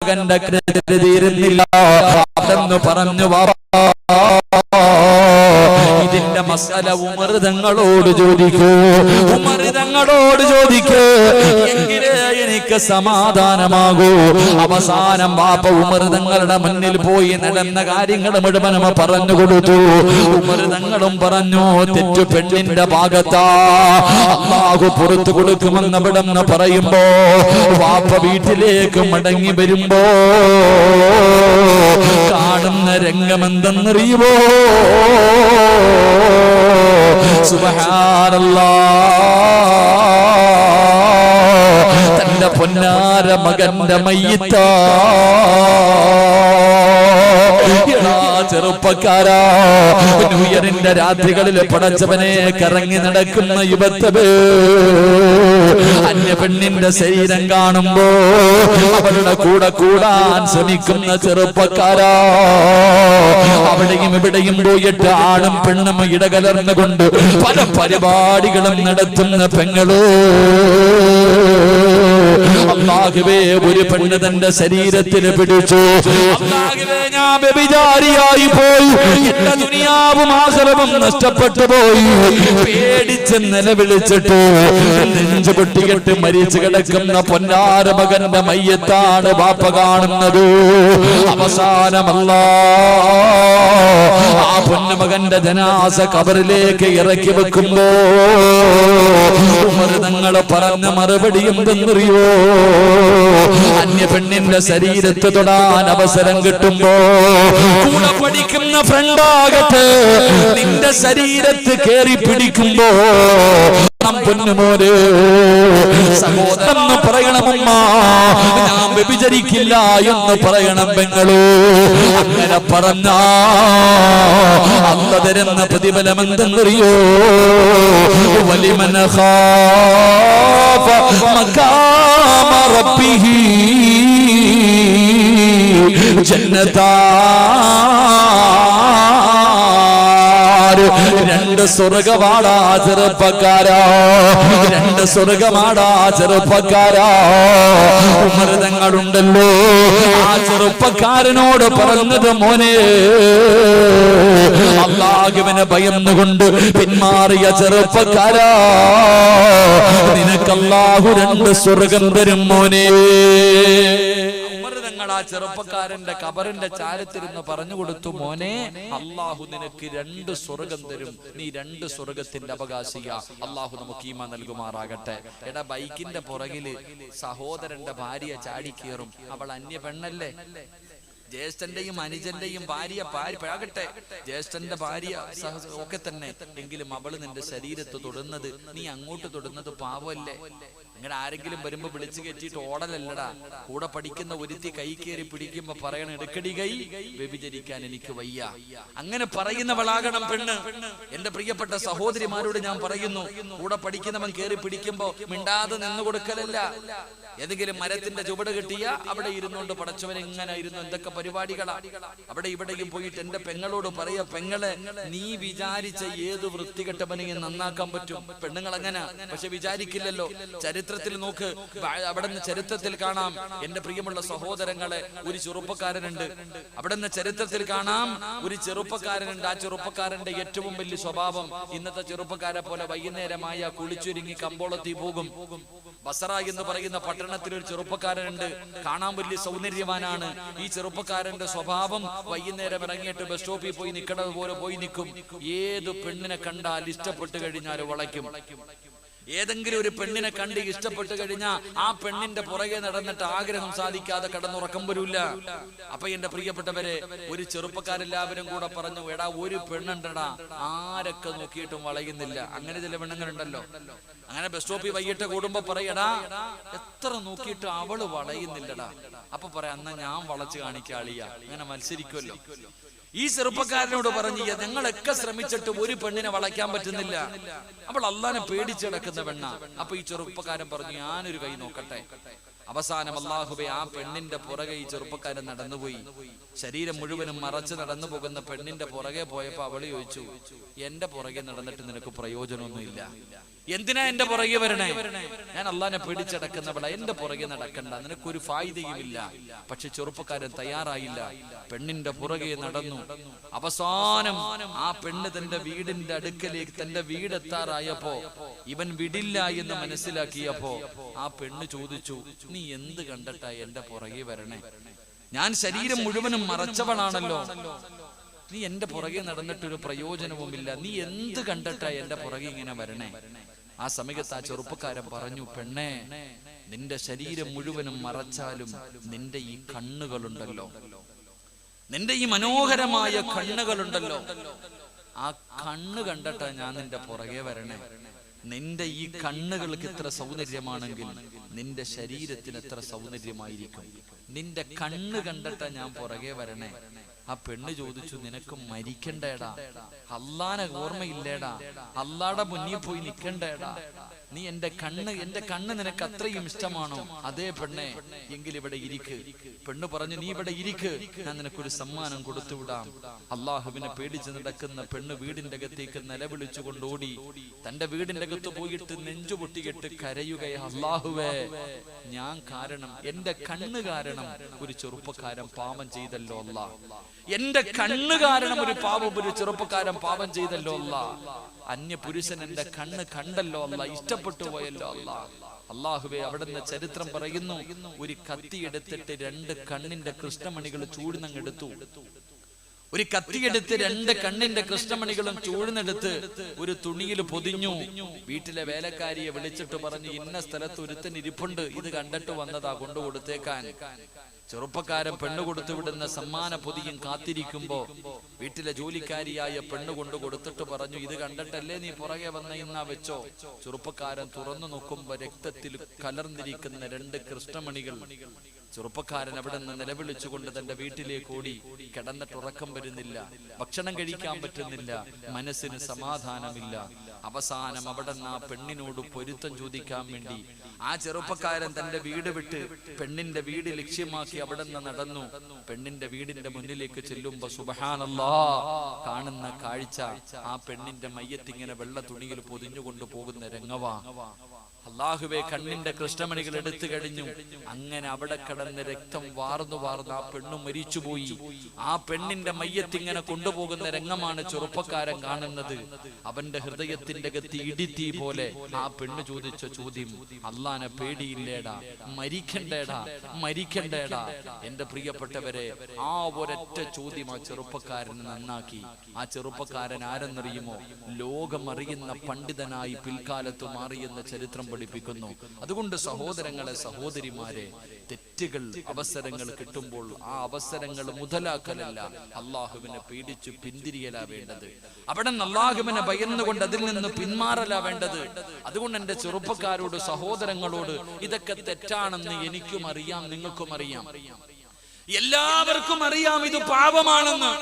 മകന്റെ തീരുന്നില്ല. അവിടെന്ന് പറഞ്ഞു ഇതിന്റെ മസല ഉമർ തങ്ങളോട് ചോദിക്കൂ, ഉമർ തങ്ങളോട് ചോദിക്കൂ, എങ്കിലേ എനിക്ക് സമാധാനമാകൂ. അവസാനം ബാപ്പ ഉമർ തങ്ങളുടെ മുന്നിൽ പോയി നടന്ന കാര്യങ്ങൾ മുഴുവനും പറഞ്ഞു കൊടുത്തു. ഉമർ തങ്ങളും പറഞ്ഞു, തെറ്റു പെണ്ണിന്റെ ഭാഗത്താ, അല്ലാഹു പുറത്തു കൊടുക്കുമെന്ന് ഇവിടെന്ന് പറയുമ്പോ ബാപ്പ വീട്ടിലേക്ക് മടങ്ങി വരുമ്പോ കാണുന്ന രംഗമെന്തെന്നറിയുമോ? സുബ്ഹാനല്ലാഹ്, തന്റെ പൊന്നാര മകന്റെ മയ്യിത്താ. ചെറുപ്പക്കാരാ, ന്യൂഇയറിന്റെ രാത്രികളിൽ പടച്ചവനെ കറങ്ങി നടക്കുന്ന യുവത്വേ, അന്യ പെണ്ണിന്റെ ശരീരം കാണുമ്പോ അവരുടെ കൂടെ കൂടാൻ ശ്രമിക്കുന്ന ചെറുപ്പക്കാരാ, അവിടെയും ഇവിടെയും പോയിട്ട് ആണും പെണ്ണും ഇടകലർന്നുകൊണ്ട് പല പരിപാടികളും നടത്തുന്ന പെങ്ങള്, അല്ലാഹുവേ ഒരു പെണ്ണ് തന്റെ ശരീരത്തിന് പിടിച്ചു, അല്ലാഹുവേ ഞാൻ വ്യഭിചാരിയായി പോയി, എന്റെ ദുനിയാവും ആഖിറവും നഷ്ടപ്പെട്ടു പോയി, പേടിച്ച് നിലവിളിച്ചിട്ട് നെഞ്ചു പൊട്ടിക്കെട്ട് മരിച്ചു കിടക്കുന്ന പൊന്നാര മകന്റെ മയ്യത്താണ് ബാപ്പ കാണുന്നത്. അവസാനമല്ലാ ആ പൊന്നുമകന്റെ ജനാസ ഖബറിലേക്ക് ഇറക്കി വെക്കുമ്പോ ഉമർ തങ്ങൾ പറഞ്ഞ മറുപടി എന്തെന്നറിയോ? അന്യ പെണ്ണിന്റെ ശരീരത്ത് തൊടാൻ അവസരം കിട്ടുമ്പോ കൂടെ പഠിക്കുന്ന ഫ്രണ്ടാകട്ടെ നിന്റെ ശരീരത്ത് കേറി പിടിക്കുമ്പോ പൊന്നുമോര് സഹോദരൻ പറയണമമ്മ, ഞാൻ വ്യഭിചരിക്കില്ല എന്ന് പറയണം പെങ്ങളോ. അങ്ങനെ പറഞ്ഞ അല്ല തരുന്ന പ്രതിഫലം എന്തെന്നറിയോ? വലിമൻ ഖാഫ മഖാമ റബ്ബിഹി ജന്നതാ. രണ്ട് സ്വർഗമാടാ ചെറുപ്പക്കാരാ, രണ്ട് സ്വർഗമാടാ ചെറുപ്പക്കാരാ. ഉമർ തങ്ങളുണ്ടല്ലോ ആ ചെറുപ്പക്കാരനോട് പറഞ്ഞത്, മോനെ അല്ലാഹുവിനെ ഭയന്നുകൊണ്ട് പിന്മാറിയ ചെറുപ്പക്കാരാ, നിനക്ക് അല്ലാഹു രണ്ട് സ്വർഗം തരും മോനെ. ആ ചെറുപ്പക്കാരന്റെ ഖബറിന്റെ ചാരത്തിരുന്ന് പറഞ്ഞു കൊടുത്തു, മോനെ അല്ലാഹു നിനക്ക് രണ്ട് സ്വർഗം തരും, നീ രണ്ട് സ്വർഗത്തിന്റെ അവകാശിയാ. അല്ലാഹു നമുക്ക് ഈമാൻ നൽകുമാറാകട്ടെ. എടാ, ബൈക്കിന്റെ പുറകില് സഹോദരന്റെ ഭാര്യ ചാടിക്കേറും, അവൾ അന്യ പെണ്ണല്ലേ, ജ്യേഷ്ഠന്റെയും അനുജന്റെയും ഭാര്യ പാകട്ടെ, ജ്യേഷ്ഠന്റെ ഭാര്യ ഒക്കെ തന്നെ, എങ്കിലും അവള് നിന്റെ ശരീരത്ത് തൊടുന്നത്, നീ അങ്ങോട്ട് തൊടുന്നത് പാവല്ലേ. അങ്ങനെ ആരെങ്കിലും വരുമ്പോ വിളിച്ചു കെട്ടിയിട്ട് ഓടലല്ലടാ. കൂടെ പഠിക്കുന്ന ഒരുത്തി കൈ കയറി പിടിക്കുമ്പോ പറയണം, എടുക്കടി കൈ, വ്യഭിചരിക്കാൻ എനിക്ക് വയ്യ. അങ്ങനെ പറയുന്നവളാകണം പെണ്ണ്. എന്റെ പ്രിയപ്പെട്ട സഹോദരിമാരോട് ഞാൻ പറയുന്നു, കൂടെ പഠിക്കുന്നവൻ കയറി പിടിക്കുമ്പോ മിണ്ടാതെ നിന്ന് കൊടുക്കലല്ല. ഏതെങ്കിലും മരത്തിന്റെ ചുവട് കിട്ടിയ അവിടെ ഇരുന്നുകൊണ്ട് പടച്ചവൻ എങ്ങനെ ഇരുന്നു, എന്തൊക്കെ പരിപാടികളാ. അവിടെ ഇവിടെയും പോയിട്ട് എന്റെ പെങ്ങളോട് പറയാ, പെങ്ങളെ നീ വിചാരിച്ച ഏത് വൃത്തികെട്ടവനെയും നന്നാക്കാൻ പറ്റും. പെണ്ണുങ്ങൾ അങ്ങനെ പക്ഷെ വിചാരിക്കില്ലല്ലോ. ചരിത്രത്തിൽ നോക്ക്, അവിടെ നിന്ന് ചരിത്രത്തിൽ കാണാം, എന്റെ പ്രിയമുള്ള സഹോദരങ്ങളെ, ഒരു ചെറുപ്പക്കാരനുണ്ട്. അവിടെ നിന്ന് ചരിത്രത്തിൽ കാണാം, ഒരു ചെറുപ്പക്കാരനുണ്ട്. ആ ചെറുപ്പക്കാരന്റെ ഏറ്റവും വലിയ സ്വഭാവം, ഇന്നത്തെ ചെറുപ്പക്കാരെ പോലെ വൈകുന്നേരമായ കുളിച്ചൊരുങ്ങി കമ്പോളത്തിൽ പോകും. ബസറ എന്ന് പറയുന്ന പട്ടണത്തിൽ ഒരു ചെറുപ്പക്കാരനുണ്ട്, കാണാൻ വലിയ സൗന്ദര്യവാനാണ്. ഈ ചെറുപ്പക്കാരന്റെ സ്വഭാവം വൈകുന്നേരം ഇറങ്ങിയിട്ട് ബസ് സ്റ്റോപ്പിൽ പോയി നിൽക്കുന്നത് പോലെ പോയി നിൽക്കും. ഏത് പെണ്ണിനെ കണ്ടാൽ ഇഷ്ടപ്പെട്ടു കഴിഞ്ഞാൽ വളയ്ക്കും. ഏതെങ്കിലും ഒരു പെണ്ണിനെ കണ്ട് ഇഷ്ടപ്പെട്ടു കഴിഞ്ഞാൽ ആ പെണ്ണിന്റെ പുറകെ നടന്നിട്ട് ആഗ്രഹം സാധിക്കാതെ കടന്നുറക്കം വരൂല. അപ്പൊ എന്റെ പ്രിയപ്പെട്ടവരെ, ഒരു ചെറുപ്പക്കാരെല്ലാവരും കൂടെ പറഞ്ഞു, എടാ ഒരു പെണ്ണുണ്ടടാ, ആരൊക്കെ നോക്കിയിട്ടും വളയുന്നില്ല. അങ്ങനെ ചില പെണ്ണുങ്ങളുണ്ടല്ലോ. അങ്ങനെ ബസ് സ്റ്റോപ്പിൽ വൈകിട്ട് കൂടുമ്പോ പറയടാ, എത്ര നോക്കിയിട്ട് അവള് വളയുന്നില്ലടാ. അപ്പൊ പറയാം, എന്നാ ഞാൻ വളച്ചു കാണിക്കാളിയ. അങ്ങനെ മത്സരിക്കുമല്ലോ. ഈ ചെറുപ്പക്കാരനോട് പറഞ്ഞു, ഞങ്ങളൊക്കെ ശ്രമിച്ചിട്ട് ഒരു പെണ്ണിനെ വളയ്ക്കാൻ പറ്റുന്നില്ല, അവൾ അള്ളാനെ പേടിച്ചടക്കുന്ന പെണ്ണ. അപ്പൊ ഈ ചെറുപ്പക്കാരൻ പറഞ്ഞു, ഞാനൊരു കൈ നോക്കട്ടെ. അവസാനം അല്ലാഹുവേ ആ പെണ്ണിന്റെ പുറകെ ഈ ചെറുപ്പക്കാരൻ നടന്നുപോയി. ശരീരം മുഴുവനും മറച്ച് നടന്നു പോകുന്ന പെണ്ണിന്റെ പുറകെ പോയപ്പോ അവള് ചോദിച്ചു, എന്റെ പുറകെ നടന്നിട്ട് നിനക്ക് പ്രയോജനമൊന്നുമില്ല, എന്തിനാ എന്റെ പുറകെ വരണേ? ഞാൻ അള്ളാനെ പേടിച്ചടക്കുന്നവളാ, എന്റെ പുറകെ നടക്കണ്ട, നിനക്കൊരു ഫായിദയുമില്ല. പക്ഷെ ചെറുപ്പക്കാരൻ തയ്യാറായില്ല, പെണ്ണിന്റെ പുറകെ നടന്നു. അവസാനം ആ പെണ്ണ് തന്റെ വീടിന്റെ അടുക്കലേക്ക്, തന്റെ വീടെത്താറായപ്പോ ഇവൻ വിടില്ല എന്ന് മനസ്സിലാക്കിയപ്പോ ആ പെണ്ണ് ചോദിച്ചു, നീ എന്ത് കണ്ടിട്ടാ എന്റെ പുറകെ വരണേ? ഞാൻ ശരീരം മുഴുവനും മറച്ചവളാണല്ലോ, നീ എന്റെ പുറകെ നടന്നിട്ടൊരു പ്രയോജനവുമില്ല, നീ എന്ത് കണ്ടിട്ടാ എന്റെ പുറകെ ഇങ്ങനെ വരണേ? ആ സമയത്ത് ആ ചെറുപ്പക്കാരൻ പറഞ്ഞു, പെണ്ണേ, നിന്റെ ശരീരം മുഴുവനും മറച്ചാലും നിന്റെ ഈ കണ്ണുകളുണ്ടല്ലോ, നിന്റെ ഈ മനോഹരമായ കണ്ണുകളുണ്ടല്ലോ, ആ കണ്ണ് കണ്ടിട്ടാ ഞാൻ നിന്റെ പുറകെ വരണേ. നിന്റെ ഈ കണ്ണുകൾക്ക് എത്ര സൗന്ദര്യമാണെങ്കിൽ നിന്റെ ശരീരത്തിന് എത്ര സൗന്ദര്യമായിരിക്കും. നിന്റെ കണ്ണ് കണ്ടിട്ടാ ഞാൻ പുറകെ വരണേ. ആ പെണ്ണ് ചോദിച്ചു, നിനക്ക് മരിക്കണ്ടേടാ, അള്ളാനെ ഓർമ്മയില്ലേടാ, അള്ളാടെ മുന്നിൽ പോയി നിക്കണ്ടേടാ, നീ എന്റെ കണ്ണ് നിനക്ക് അത്രയും ഇഷ്ടമാണോ? അതേ പെണ്ണെ, എങ്കിൽ ഇവിടെ ഇരിക്ക്. പെണ്ണ് പറഞ്ഞു, നീ ഇവിടെ ഇരിക്ക്, ഞാൻ നിനക്കൊരു സമ്മാനം കൊടുത്തുവിടാം. അള്ളാഹുവിനെ പേടിച്ച് നടക്കുന്ന പെണ്ണ് വീടിന്റെ അകത്തേക്ക് നിലവിളിച്ചു കൊണ്ടോടി. തന്റെ വീടിന്റെ അകത്ത് പോയിട്ട് നെഞ്ചു പൊട്ടിയിട്ട് കരയുകയാ, അള്ളാഹുവേ, ഞാൻ കാരണം, എന്റെ കണ്ണ് കാരണം ഒരു ചെറുപ്പക്കാരൻ പാപം ചെയ്തല്ലോ അല്ലാ, എന്റെ കണ്ണ് കാരണം ഒരു ചെറുപ്പക്കാരൻ പാപം ചെയ്തല്ലോ അല്ലാ, അന്യ പുരുഷൻ എന്റെ കണ്ണ് കണ്ടല്ലോ അല്ലാ, ഇഷ്ടപ്പെട്ടു പോയല്ലോ അല്ലാ. അള്ളാഹുവേ, അവിടുന്ന് ചരിത്രം പറയുന്നു, ഒരു കത്തി എടുത്തിട്ട് 2 കണ്ണിന്റെ കൃഷ്ണമണികൾ ചൂടുന്നങ്ങെടുത്തു. ഒരു കത്തിയെടുത്ത് 2 കണ്ണിന്റെ കൃഷ്ണമണികളും ചൂടുന്നെടുത്ത് ഒരു തുണിയിൽ പൊതിഞ്ഞു. വീട്ടിലെ വേലക്കാരിയെ വിളിച്ചിട്ട് പറഞ്ഞു, ഇന്ന സ്ഥലത്ത് ഒരുത്തൻ ഇരിപ്പുണ്ട്, ഇത് കണ്ടിട്ട് വന്നതാ, കൊണ്ടുകൊടുത്തേക്കാൻ. ചെറുപ്പക്കാരൻ പെണ്ണ് കൊടുത്തു വിടുന്ന സമ്മാന പൊതിയും കാത്തിരിക്കുമ്പോ വീട്ടിലെ ജോലിക്കാരിയായ പെണ്ണ് കൊണ്ട് കൊടുത്തിട്ട് പറഞ്ഞു, ഇത് കണ്ടിട്ടല്ലേ നീ പുറകെ വന്ന, ഇന്നാ വെച്ചോ. ചെറുപ്പക്കാരൻ തുറന്നു നോക്കുമ്പോ രക്തത്തിൽ കലർന്നിരിക്കുന്ന 2 കൃഷ്ണമണികൾ. ചെറുപ്പക്കാരൻ അവിടെ നിന്ന് നിലവിളിച്ചുകൊണ്ട് തന്റെ വീട്ടിലേക്ക് ഓടി. കിടന്നിട്ട് ഉറക്കം വരുന്നില്ല, ഭക്ഷണം കഴിക്കാൻ പറ്റുന്നില്ല, മനസ്സിന് സമാധാനമില്ല. അവസാനം അവിടെ നിന്ന് ആ പെണ്ണിനോട് പൊരുത്തം ചോദിക്കാൻ വേണ്ടി ആ ചെറുപ്പക്കാരൻ തന്റെ വീട് വിട്ട് പെണ്ണിന്റെ വീട് ലക്ഷ്യമാക്കി അവിടെ നിന്ന് നടന്നു. പെണ്ണിന്റെ വീടിന്റെ മുന്നിലേക്ക് ചെല്ലുമ്പോ സുബ്ഹാനല്ലാഹ്, കാണുന്ന കാഴ്ച ആ പെണ്ണിന്റെ മയ്യത്തിങ്ങനെ വെള്ള തുണിയിൽ പൊതിഞ്ഞുകൊണ്ട് പോകുന്ന രംഗവാ. അല്ലാഹുവേ, കണ്ണിന്റെ കൃഷ്ണമണികൾ എടുത്തു കഴിഞ്ഞു. അങ്ങനെ അവിടെ കിടന്ന് രക്തം വാർന്നു ആ പെണ്ണ് മരിച്ചുപോയി. ആ പെണ്ണിന്റെ മയ്യത്തിങ്ങനെ കൊണ്ടുപോകുന്ന രംഗമാണ് ചെറുപ്പക്കാരൻ കാണുന്നത്. അവന്റെ ഹൃദയത്തിന്റെ അകത്ത് ഇടിത്തീ പോലെ ആ പെണ്ണ് ചോദിച്ച ചോദ്യം, അള്ളാനെ പേടിയില്ലേടാ, മരിക്കണ്ടേടാ, മരിക്കണ്ടേടാ. എന്റെ പ്രിയപ്പെട്ടവരെ, ആ ഒരൊറ്റ ചോദ്യം ആ ചെറുപ്പക്കാരന് നന്നാക്കി. ആ ചെറുപ്പക്കാരൻ ആരെന്നറിയുമോ? ലോകമറിയുന്ന പണ്ഡിതനായി പിൽക്കാലത്ത് മാറിയെന്ന ചരിത്രം പഠിപ്പിക്കുന്നു. അതുകൊണ്ട് സഹോദരങ്ങളെ, സഹോദരിമാരെ, തെറ്റുകൾ, അവസരങ്ങൾ കിട്ടുമ്പോൾ ആ അവസരങ്ങൾ മുതലാക്കലല്ല, അള്ളാഹുവിനെ പേടിച്ചു പിന്തിരിയലാ വേണ്ടത്. അവിടെ അള്ളാഹുവിനെ ഭയന്നുകൊണ്ട് അതിൽ നിന്ന് പിന്മാറലാ വേണ്ടത്. അതുകൊണ്ട് എന്റെ ചെറുപ്പക്കാരോട്, സഹോദരങ്ങളോട്, ഇതൊക്കെ തെറ്റാണെന്ന് എനിക്കും അറിയാം, നിങ്ങൾക്കും അറിയാം, എല്ലാവർക്കും അറിയാം ഇത് പാപമാണെന്ന്.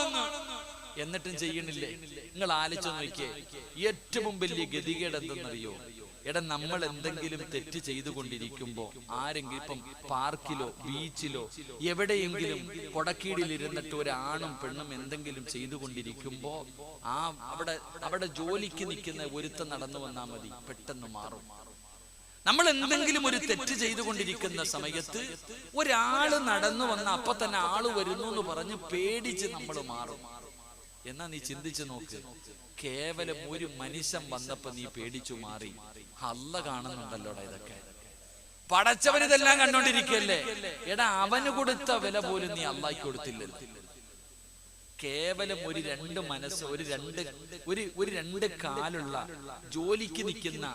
എന്നിട്ടും ചെയ്യണില്ലേ? നിങ്ങൾ ആലോചിച്ച് നോക്കിയേ, ഏറ്റവും വലിയ ഗതികേട് എന്തെന്നറിയോ? എടാ, നമ്മൾ എന്തെങ്കിലും തെറ്റ് ചെയ്തുകൊണ്ടിരിക്കുമ്പോ ആരെങ്കിലും, ഇപ്പം പാർക്കിലോ ബീച്ചിലോ എവിടെയെങ്കിലും കൊടക്കീടിലിരുന്നിട്ട് ഒരാണും പെണ്ണും എന്തെങ്കിലും ചെയ്തുകൊണ്ടിരിക്കുമ്പോ അവിടെ ജോലിക്ക് നിൽക്കുന്ന ഒരുത്തൻ നടന്നു വന്നാൽ മതി, പെട്ടെന്ന് മാറും. നമ്മൾ എന്തെങ്കിലും ഒരു തെറ്റ് ചെയ്തുകൊണ്ടിരിക്കുന്ന സമയത്ത് ഒരാള് നടന്നു വന്ന അപ്പൊ തന്നെ ആള് വരുന്നു എന്ന് പറഞ്ഞ് പേടിച്ച് നമ്മൾ മാറും. എന്നാ നീ ചിന്തിച്ചു നോക്ക്, കേവലം ഒരു മനുഷ്യൻ വന്നപ്പോ നീ പേടിച്ചു മാറി. അല്ല കാണുന്നുണ്ടല്ലോടാ ഇതൊക്കെ. പടച്ചവനിതെല്ലാം കണ്ടോണ്ടിരിക്കല്ലേ? എടാ, അവന് കൊടുത്ത വില പോലും നീ അള്ളാഹ്ക്ക് കൊടുത്തില്ലല്ലോ. കേവലം ഒരു 2 മനസ്സ്, ഒരു 2 കാലുള്ള ജോലിക്ക് നിൽക്കുന്ന,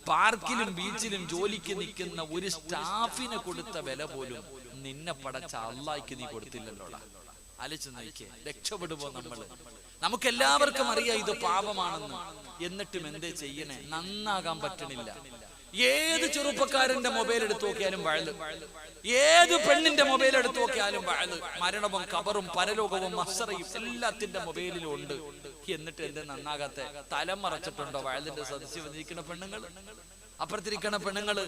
പാർക്കിലും ബീച്ചിലും ജോലിക്ക് നിൽക്കുന്ന ഒരു സ്റ്റാഫിന് കൊടുത്ത വില പോലും നിന്നെ പടച്ച അള്ളാഹ്ക്ക് നീ കൊടുത്തില്ലല്ലോടാ. ആലോചിച്ച് നോക്കിയേ, രക്ഷപ്പെടുമ്പോ നമുക്കെല്ലാവർക്കും അറിയാം ഇത് പാപമാണെന്ന്. എന്നിട്ടും എന്തേ ചെയ്യണേ? നന്നാകാൻ പറ്റണില്ല. ഏത് ചെറുപ്പക്കാരന്റെ മൊബൈൽ എടുത്തു നോക്കിയാലും വഴല്, ഏത് പെണ്ണിന്റെ മൊബൈൽ എടുത്തു നോക്കിയാലും വഴല്. മരണവും ഖബറും പരലോകവും മഹ്ശറയും എല്ലാത്തിന്റെ മൊബൈലിലും ഉണ്ട്. എന്നിട്ട് എന്റെ നന്നാകാത്ത? തലം മറച്ചിട്ടുണ്ടോ വഴലിന്റെ സദസ്യം വന്നിരിക്കുന്ന പെണ്ണുങ്ങൾ? അപ്പുറത്തിരിക്കണ പെണ്ണുങ്ങള്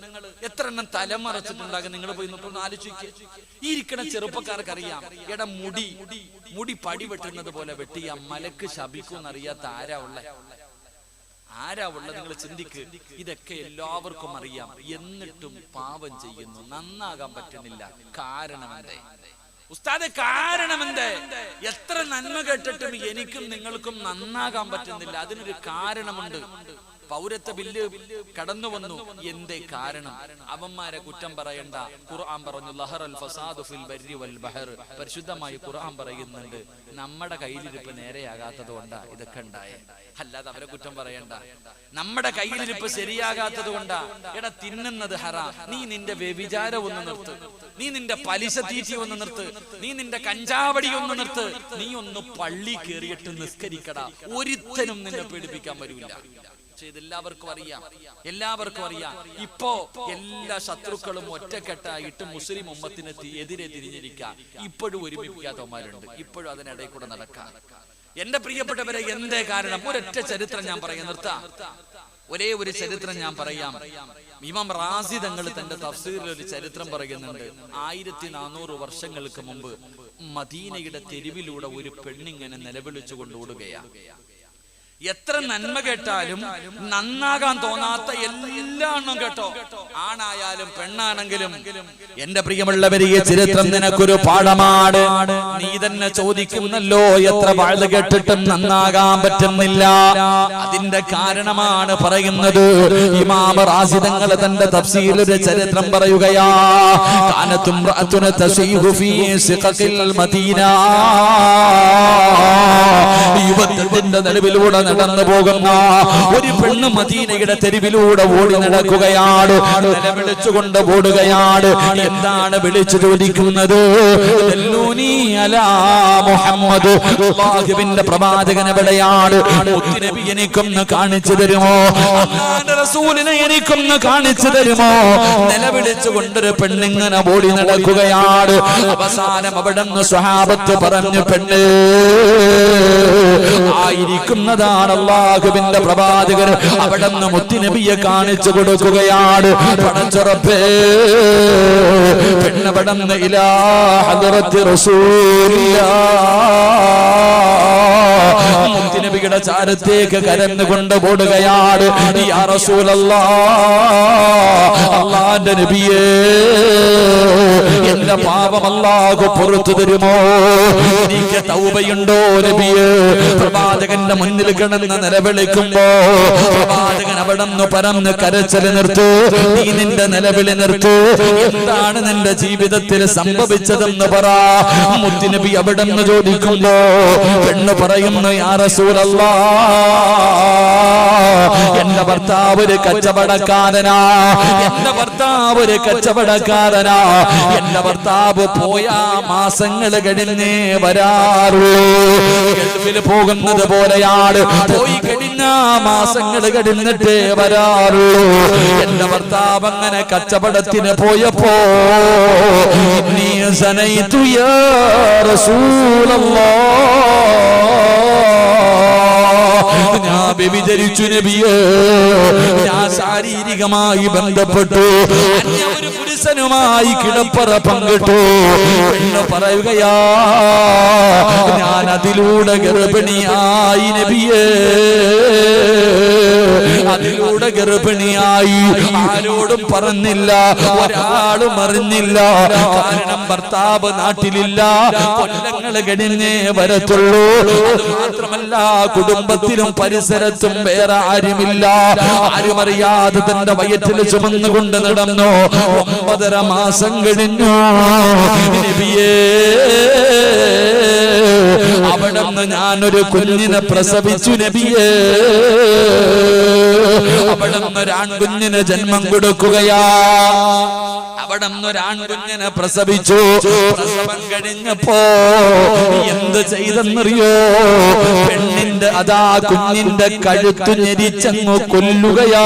എത്ര എണ്ണം തലമറച്ചിട്ടുണ്ടാകും. നിങ്ങൾ പോയി ഒന്ന് ആലോചിക്കുക. ഈ ഇരിക്കണ ചെറുപ്പക്കാർക്കറിയാം, എടാ മുടി പടി വെട്ടുന്നത് പോലെ വെട്ടിയ മലക്ക് ശപിക്കൂന്നറിയാത്ത ആരാ ഉള്ള നിങ്ങൾ ചിന്തിക്ക്. ഇതൊക്കെ എല്ലാവർക്കും അറിയാം, എന്നിട്ടും പാപം ചെയ്യുന്നു, നന്നാകാൻ പറ്റുന്നില്ല. കാരണമെന്തേ ഉസ്താദെ? കാരണമെന്തേ? എത്ര നന്മ കേട്ടിട്ടും എനിക്കും നിങ്ങൾക്കും നന്നാകാൻ പറ്റുന്നില്ല. അതിനൊരു കാരണമുണ്ട്. പൗരത്വ ബില്ല് കടന്നു വന്നു, എന്തേ കാരണം? അവന്മാരെ കുറ്റം പറയണ്ട. ഖുർആൻ പറഞ്ഞു ലഹറൽ ഫസാദു ഫിൽ ബർരി വൽ ബഹർ. പരിശുദ്ധമായി ഖുർആൻ പറയുന്നുണ്ട്, നമ്മുടെ കയ്യിലിരിപ്പ് നേരെയാകാത്തത് കൊണ്ടാ ഇതൊക്കെ ഉണ്ടായേ, അല്ലാതെ അവരെ കുറ്റം പറയണ്ട. നമ്മുടെ കയ്യിലിരിപ്പ് ശരിയാകാത്തത് കൊണ്ടാ. എടാ, തിന്നുന്നത് ഹറാം, നീ നിന്റെ വ്യഭിചാരം ഒന്ന് നിർത്ത്, നീ നിന്റെ പലിശ തീറ്റി ഒന്ന് നിർത്ത്, നീ നിന്റെ കഞ്ചാവടി ഒന്ന് നിർത്ത്, നീ ഒന്ന് പള്ളി കയറിയിട്ട് നിസ്കരിക്കടാ. ഒരുത്തനും നിന്നെ പേടിപ്പിക്കാൻ വരില്ല. ഇതെല്ലാവർക്കും അറിയാം. ഇപ്പോ എല്ലാ ശത്രുക്കളും ഒറ്റക്കെട്ടായിട്ട് മുസ്ലിം ഉമ്മത്തിന് എതിരെ തിരിഞ്ഞിരിക്കുക. ഇപ്പോഴും ഒരുമിപ്പിക്കാത്തവന്മാരുണ്ട്, ഇപ്പോഴും അതിനിടയിൽ കൂടെ നടക്കാം. എന്റെ പ്രിയപ്പെട്ടവരെ, എന്തേ കാരണം? ഒരൊറ്റ ചരിത്രം ഞാൻ പറയാം, നിർത്താം. ഒരേ ഒരു ചരിത്രം ഞാൻ പറയാം. ഇമാം റാസി തങ്ങൾ തന്റെ തഫ്സീറിൽ ഒരു ചരിത്രം പറയുന്നുണ്ട്. 1400 വർഷങ്ങൾക്ക് മുമ്പ് മദീനയുടെ തെരുവിലൂടെ ഒരു പെണ്ണിങ്ങനെ നിലവിളിച്ചുകൊണ്ട് ഓടുകയാണ്. എത്ര നന്മ കേട്ടാലും നന്നാകാൻ തോന്നാത്ത എല്ലാ എണ്ണം കേട്ടോ, ആണായാലും പെണ്ണാണെങ്കിലും. എന്റെ പ്രിയമുള്ളവരെ, ഈ ചരിത്രം നിനക്കൊരു പാഠമാണ്. നീ തന്നെ ചോദിക്കുന്നല്ലോ, എത്ര വാഴ്ച കേട്ടിട്ടും നന്നാകാൻ പറ്റുന്നില്ല. അതിന്റെ കാരണമാണ് പറയുന്നത്. ഇമാം റാസി തങ്ങൾ തന്റെ തഫ്സീറിൽ ഒരു ചരിത്രം പറയുകയാ. കാനത്തും റഅത്തുന തസീഹു ഫീ സിഖഖിൽ മദീന. യുവത്വത്തിന്റെ നിലവിലൂടെ നടന്നു പോകുന്ന ഒരു പെണ്ണ് മദീനയുടെ തെരുവിലൂടെ ഓടി നടക്കുകയാണ്, നിലവിളിച്ചുകൊണ്ട് ഓടുകയാണ്. എന്താണ് വിളിച്ചു ചോദിക്കുന്നത്? മുഹമ്മദ്, അല്ലാഹുവിന്റെ പ്രവാചകൻ എവിടെയാണ്? മുത്തുനബി എനിക്കൊന്ന് കാണിച്ചു തരുമോ? അല്ലാഹുവിന്റെ റസൂലിനെ എനിക്കൊന്ന് കാണിച്ചു തരുമോ? നിലവിളിച്ചുകൊണ്ടൊരു പെണ്ണിങ്ങനെ ഓടി നടക്കുകയാണ്. അവസാനം അവിടെ നിന്ന് സ്വഹാബത്ത് പറഞ്ഞു, പെണ്ണ് ആയിരിക്കുന്നതാണ് അല്ലാഹുവിന്റെ പ്രവാചകൻ. അവിടെ നിന്ന് മുത്തുനബിയെ കാണിച്ചു കൊടുക്കുകയാണ്. പടച്ചുറപ്പേ, പെണ്ണവിടെ നിന്ന് ഇലാ ഹദ്റത്തി റസൂലില്ലാഹ്, മുത്തുനബിയുടെ ചാരത്തേക്ക് കരഞ്ഞുകൊണ്ട് ഓടുകയാണ്. യാ റസൂലല്ലാഹ്, അല്ലാഹുവിന്റെ നബിയേ, എന്റെ പാപം അല്ലാഹു പുറത്തു തരുമോ? എനിക്ക് തൗബയുണ്ടോ നബിയേ? പ്രവാചകന്റെ മുന്നിൽ കിടന്ന് നിലവിളിക്കുമ്പോ പ്രവാചകൻ അവിടെ നിന്ന് പരന്ന് കരച്ചില് നിർത്ത്, നീ നിന്റെ നിലവിളി നിർത്ത്. എന്താണ് നിന്റെ ജീവിതത്തിൽ സംഭവിച്ചതെന്ന് പറ. മുത്തുനബി അവിടെ നിന്ന് ചോദിക്കുമ്പോ പെണ്ണ് പറയുന്നു, യാ റസൂലല്ലാഹ്, എന്റെ ഭർത്താവ് ഒരു കച്ചവടക്കാരനാ, എന്റെ ഭർത്താവ് ഒരു കച്ചവടക്കാരനാ. എന്റെ ഭർത്താവ് പോയാ മാസങ്ങൾ കഴിഞ്ഞേ വരാറുള്ളൂ. ഗൾഫിൽ പോകുന്നത് പോലെയാണ്, പോയി കഴിഞ്ഞ മാസങ്ങൾ കഴിഞ്ഞിട്ടേ വരാറുള്ളൂ. എന്റെ ഭർത്താവ് അങ്ങനെ കച്ചവടത്തിന് പോയപ്പോ നീ സനൈതു യാ റസൂലല്ലാഹ്, ഞാൻ വ്യഭിചരിച്ചു നബിയേ, ഞാൻ ശാരീരികമായി ബന്ധപ്പെട്ടു, ഒരു പുരുഷനുമായി കിടപ്പറ പങ്കിട്ടു. എന്ന് പറയുകയാ, ഞാൻ അതിലൂടെ ഗർഭിണിയായി നബിയേ, അതിലൂടെ ഗർഭിണിയായി. ആരോടും പറഞ്ഞില്ല, ഒരാളും അറിഞ്ഞില്ല. കാരണം ഭർത്താവ് നാട്ടിലില്ല, കൊല്ലങ്ങൾ കഴിഞ്ഞേ വരത്തുള്ളൂ. അത് മാത്രമല്ല, കുടുംബത്തിലും പരിസരത്തും വേറെ ആരുമില്ല. ആരും അറിയാതെ തന്റെ വയറ്റിൽ ചുമന്നുകൊണ്ട് നടന്നു. 9.5 മാസം കഴിഞ്ഞു നബിയേ, അവിടെ നിന്ന് ഞാനൊരു കുഞ്ഞിനെ പ്രസവിച്ചു നബിയേ. അവിടെ നിന്ന് ഒരാൺകുഞ്ഞിന് ജന്മം കൊടുക്കുകയാ. അവിടെ നിന്ന് ഒരാൺകുഞ്ഞിനെ പ്രസവിച്ചു. പ്രസവം കഴിഞ്ഞപ്പോ എന്ത് ചെയ്തെന്നറിയോ? പെണ്ണിന്റെ എന്നിട്ട് അതാ കുഞ്ഞിന്റെ കഴുത്തു ഞെരിച്ചങ്ങു കൊല്ലുകയാ.